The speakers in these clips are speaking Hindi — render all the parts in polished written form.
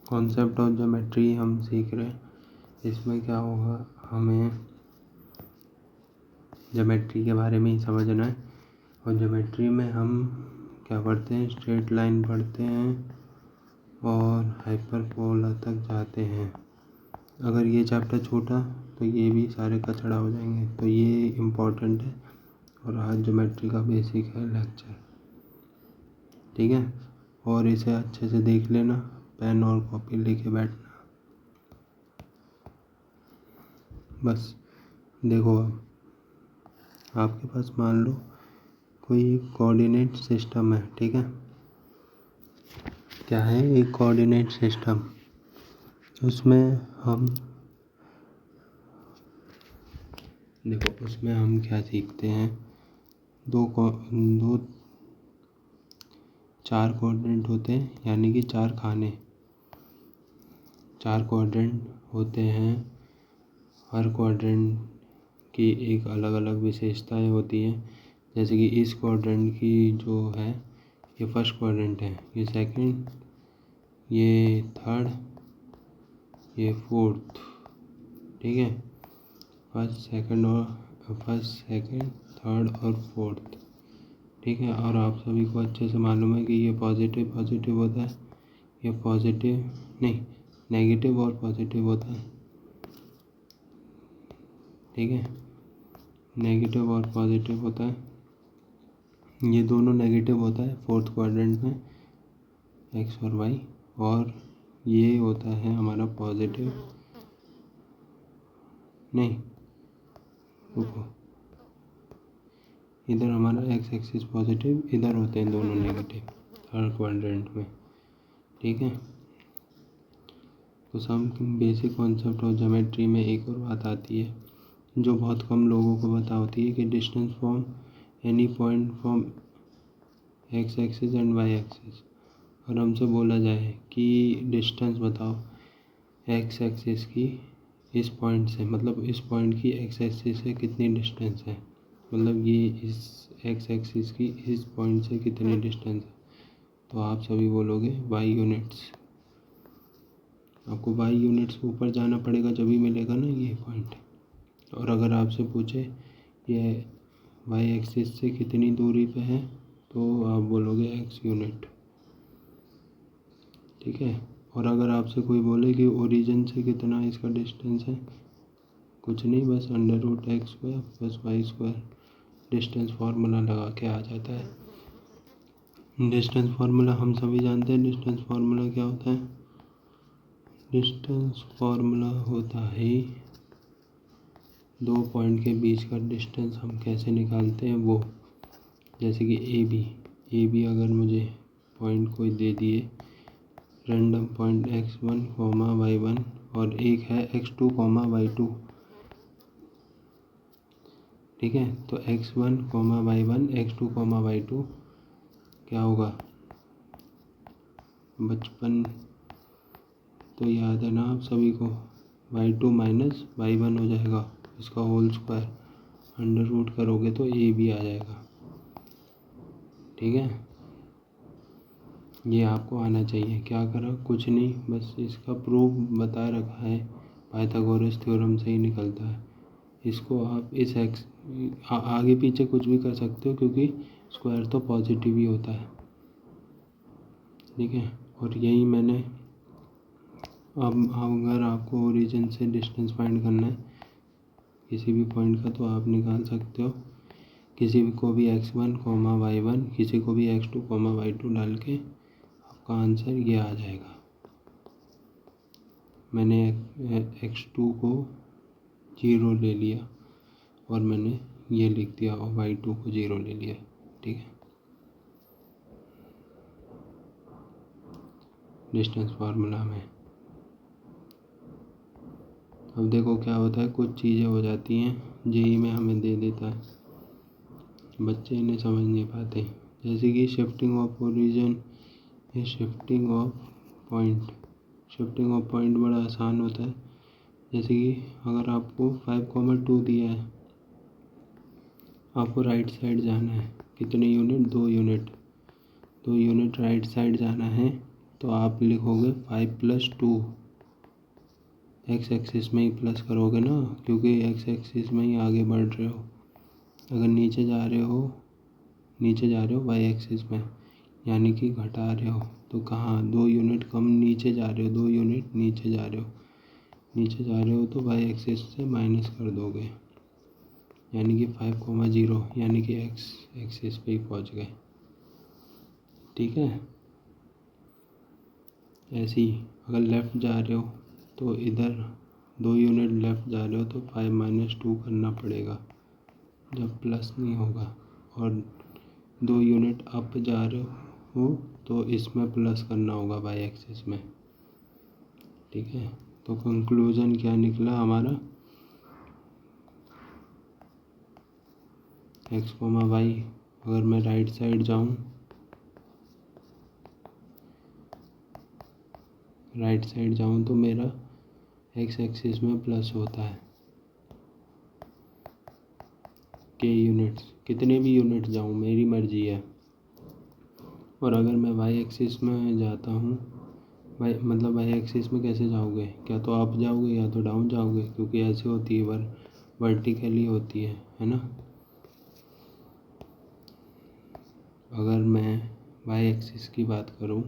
कॉन्सेप्ट ऑफ ज्योमेट्री हम सीख रहे हैं। इसमें क्या होगा, हमें ज्योमेट्री के बारे में ही समझना है। और ज्योमेट्री में हम क्या पढ़ते हैं, स्ट्रेट लाइन पढ़ते हैं और हाइपरबोला तक जाते हैं। अगर ये चैप्टर छोटा तो ये भी सारे कचड़ा हो जाएंगे, तो ये इम्पोर्टेंट है। और आज ज्योमेट्री का बेसिक है लेक्चर, ठीक है। और इसे अच्छे से देख लेना, पेन और कॉपी लेके बैठना। बस देखो, अब आपके पास मान लो कोई कोऑर्डिनेट सिस्टम है, ठीक है। क्या है, एक कोऑर्डिनेट सिस्टम। उसमें हम देखो, उसमें हम क्या सीखते हैं, दो 4 कोऑर्डिनेट होते हैं, यानी कि 4 खाने, 4 क्वाड्रेंट होते हैं। हर क्वाड्रेंट की एक अलग अलग विशेषताएं होती हैं। जैसे कि इस क्वाड्रेंट की जो है, ये फर्स्ट क्वाड्रेंट है, ये सेकंड, ये थर्ड, ये फोर्थ, ठीक है। फर्स्ट सेकंड थर्ड और फोर्थ, ठीक है। और आप सभी को अच्छे से मालूम है कि ये पॉजिटिव होता है, ये पॉजिटिव नहीं, नेगेटिव और पॉजिटिव होता है, ठीक है। नेगेटिव और पॉजिटिव होता है, ये दोनों नेगेटिव होता है फोर्थ क्वाड्रेंट में, एक्स और वाई। और ये होता है हमारा पॉजिटिव, नहीं रुको, इधर हमारा एक्स एक्सिस पॉजिटिव, इधर होते हैं दोनों नेगेटिव थर्ड क्वाड्रेंट में, ठीक है। तो some basic concept of geometry में एक और बात आती है जो बहुत कम लोगों को पता होती है, कि distance from any point from X axis and Y axis. और हमसे बोला जाए कि डिस्टेंस बताओ एक्स एक्सिस की इस पॉइंट से, मतलब इस पॉइंट की एक्स एक्सिस से कितनी डिस्टेंस है, मतलब ये इस एक्स एक्सिस की इस पॉइंट से कितनी डिस्टेंस है, तो आप सभी बोलोगे वाई यूनिट्स। आपको वाई यूनिट्स ऊपर जाना पड़ेगा, जब ही मिलेगा ना ये पॉइंट। और अगर आपसे पूछे ये वाई एक्सिस से कितनी दूरी पे है, तो आप बोलोगे एक्स यूनिट, ठीक है। और अगर आपसे कोई बोले कि ओरिजिन से कितना इसका डिस्टेंस है, कुछ नहीं, बस √x² + y², डिस्टेंस फार्मूला लगा के आ जाता है। डिस्टेंस फार्मूला हम सभी जानते हैं। डिस्टेंस फार्मूला क्या होता है, डिस्टेंस फार्मूला होता है 2 पॉइंट के बीच का डिस्टेंस हम कैसे निकालते हैं वो। जैसे कि ए बी अगर मुझे पॉइंट कोई दे दिए, रैंडम पॉइंट x1, y1, और एक है x2, y2, ठीक है। तो x1, y1, x2, y2 क्या होगा, बचपन तो याद है ना आप सभी को, y2 - y1 हो जाएगा, इसका होल स्क्वायर, अंडर रूट करोगे तो ए भी आ जाएगा, ठीक है। ये आपको आना चाहिए। क्या करा, कुछ नहीं, बस इसका प्रूफ बता रखा है, पाइथागोरस थ्योरम से ही निकलता है। इसको आप इस एक्स आगे पीछे कुछ भी कर सकते हो, क्योंकि स्क्वायर तो पॉजिटिव ही होता है, ठीक है। और यही मैंने, अब अगर आपको ओरिजिन से डिस्टेंस फाइंड करना है किसी भी पॉइंट का, तो आप निकाल सकते हो किसी भी को भी x1, y1, किसी को भी x2, y2 डाल के, आपका आंसर ये आ जाएगा। मैंने x2 को 0 ले लिया और मैंने ये लिख दिया, और y2 को 0 ले लिया, ठीक है। डिस्टेंस फार्मूला में अब देखो क्या होता है, कुछ चीज़ें हो जाती हैं जेई में हमें दे देता है, बच्चे इन्हें समझ नहीं पाते। जैसे कि शिफ्टिंग ऑफ ओरिजिन या shifting of point. Shifting of point बड़ा आसान होता है। जैसे कि अगर आपको 5,2 दिया है, आपको राइट साइड जाना है, कितने यूनिट, 2 यूनिट राइट साइड जाना है, तो आप लिखोगे 5+2। एक्स एक्सिस में ही प्लस करोगे ना, क्योंकि एक्स एक्सिस में ही आगे बढ़ रहे हो। अगर नीचे जा रहे हो वाई एक्सिस में, यानी कि घटा रहे हो, तो कहाँ 2 यूनिट कम नीचे जा रहे हो, 2 यूनिट नीचे जा रहे हो तो वाई एक्सिस से माइनस कर दोगे, यानी कि 5,0, यानी कि एक्स एक्सिस पे ही पहुँच गए। ठीक है। ऐसे ही अगर लेफ़्ट जा रहे हो तो इधर 2 यूनिट लेफ़्ट जा रहे हो तो 5-2 करना पड़ेगा जब प्लस नहीं होगा, और 2 यूनिट अप जा रहे हो तो इसमें प्लस करना होगा वाई एक्सिस में। ठीक है। तो कंक्लूज़न क्या निकला हमारा, एक्स कोमा वाई, अगर मैं राइट साइड जाऊँ, तो मेरा एक्स एक्सिस में प्लस होता है के यूनिट्स, कितने भी यूनिट जाऊँ मेरी मर्ज़ी है। और अगर मैं वाई एक्सिस में जाता हूँ, वाई एक्सिस में कैसे जाओगे, क्या तो अप जाओगे या तो डाउन जाओगे, क्योंकि ऐसे होती है वर्टिकली होती है ना। अगर मैं वाई एक्सिस की बात करूँ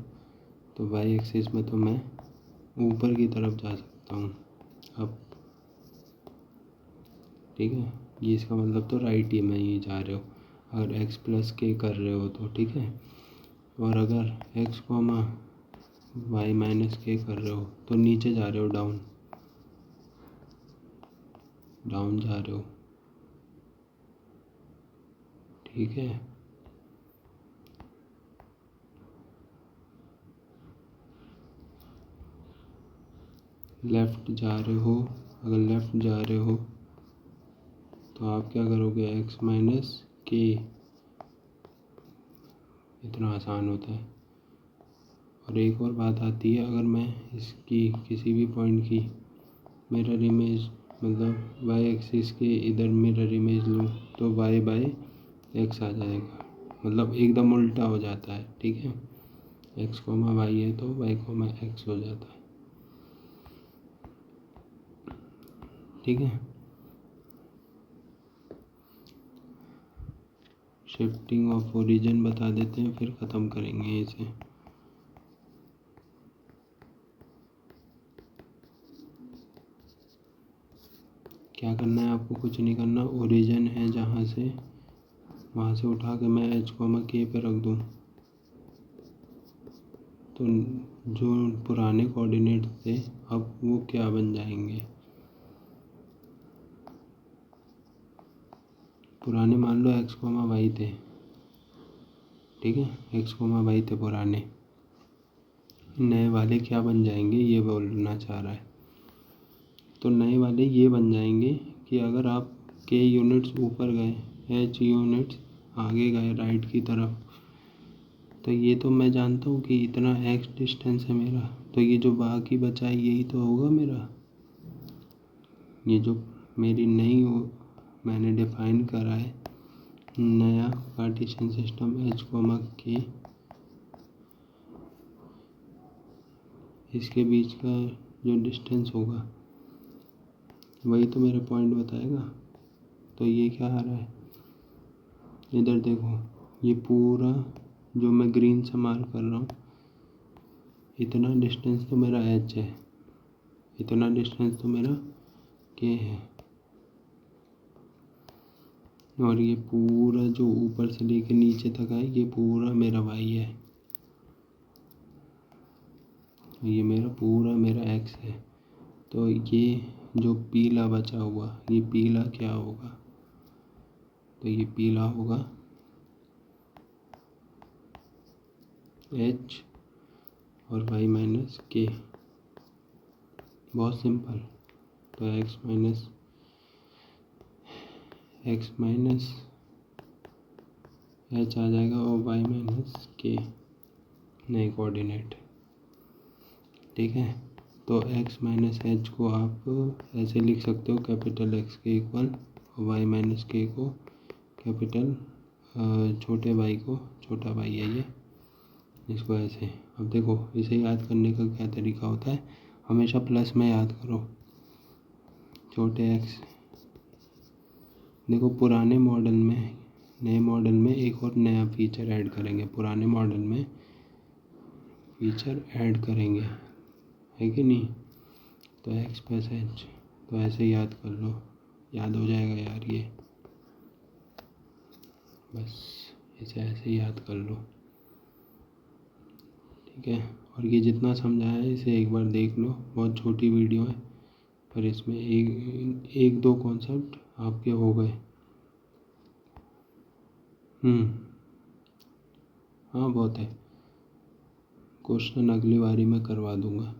तो वाई एक्सिस में तो मैं ऊपर की तरफ जा सकता हूँ अब। ठीक है, ये इसका मतलब तो राइट ही में ही जा रहे हो अगर एक्स प्लस के कर रहे हो तो। ठीक है। और अगर एक्स कॉमा वाई माइनस के कर रहे हो तो नीचे जा रहे हो, डाउन जा रहे हो। ठीक है। लेफ़्ट जा रहे हो, अगर लेफ़्ट जा रहे हो तो आप क्या करोगे, एक्स माइनस के, इतना आसान होता है। और एक और बात आती है, अगर मैं इसकी किसी भी पॉइंट की मिरर इमेज, मतलब वाई एक्सिस के इधर मिरर इमेज लूँ तो वाई बाय एक्स आ जाएगा, मतलब एकदम उल्टा हो जाता है। ठीक है। एक्स कोमा वाई है तो वाई कोमा एक्स हो जाता है। ठीक है। शिफ्टिंग ऑफ ओरिजिन बता देते हैं, फिर ख़त्म करेंगे इसे। क्या करना है आपको, कुछ नहीं करना। ओरिजिन है जहाँ से, वहाँ से उठा के मैं एच कोमा के पे रख दूँ तो जो पुराने कोऑर्डिनेट थे अब वो क्या बन जाएंगे। पुराने मान लो एक्स कोमा वाई थे। ठीक है, एक्स कोमा वाई थे पुराने, नए वाले क्या बन जाएंगे ये बोलना चाह रहा है। तो नए वाले ये बन जाएंगे कि अगर आप के यूनिट्स ऊपर गए, एच यूनिट्स आगे गए राइट की तरफ, तो ये तो मैं जानता हूँ कि इतना एक्स डिस्टेंस है मेरा, तो ये जो बाकी बचा है यही तो होगा मेरा। ये जो मेरी नई मैंने डिफाइन करा है नया पार्टीशन सिस्टम एच कोमा के, इसके बीच का जो डिस्टेंस होगा वही तो मेरा पॉइंट बताएगा। तो ये क्या आ रहा है, इधर देखो, ये पूरा जो मैं ग्रीन से मार्क कर रहा हूँ, इतना डिस्टेंस तो मेरा एच है, इतना डिस्टेंस तो मेरा के है, और ये पूरा जो ऊपर से लेके नीचे तक है ये पूरा मेरा वाई है, ये मेरा एक्स है। तो ये जो पीला बचा हुआ, ये पीला क्या होगा, तो ये पीला होगा एच और वाई माइनस के। बहुत सिंपल। तो एक्स माइनस एच आ जाएगा और वाई माइनस के नए कोऑर्डिनेट। ठीक है। तो एक्स माइनस एच को आप ऐसे लिख सकते हो, कैपिटल एक्स के इक्वल, और वाई माइनस के को कैपिटल छोटे वाई को, छोटा वाई है ये, इसको ऐसे। अब देखो इसे याद करने का क्या तरीका होता है, हमेशा प्लस में याद करो, छोटे एक्स। देखो पुराने मॉडल में, नए मॉडल में एक और नया फीचर ऐड करेंगे, पुराने मॉडल में फीचर ऐड करेंगे, है कि नहीं। तो एक्स प्लस एच, तो ऐसे याद कर लो, याद हो जाएगा यार ये, बस इसे ऐसे याद कर लो, ठीक है। और ये जितना समझाया है इसे एक बार देख लो, बहुत छोटी वीडियो है पर इसमें एक एक दो कॉन्सेप्ट आपके हो गए। हाँ बहुत है, क्वेश्चन अगली बारी मैं करवा दूँगा।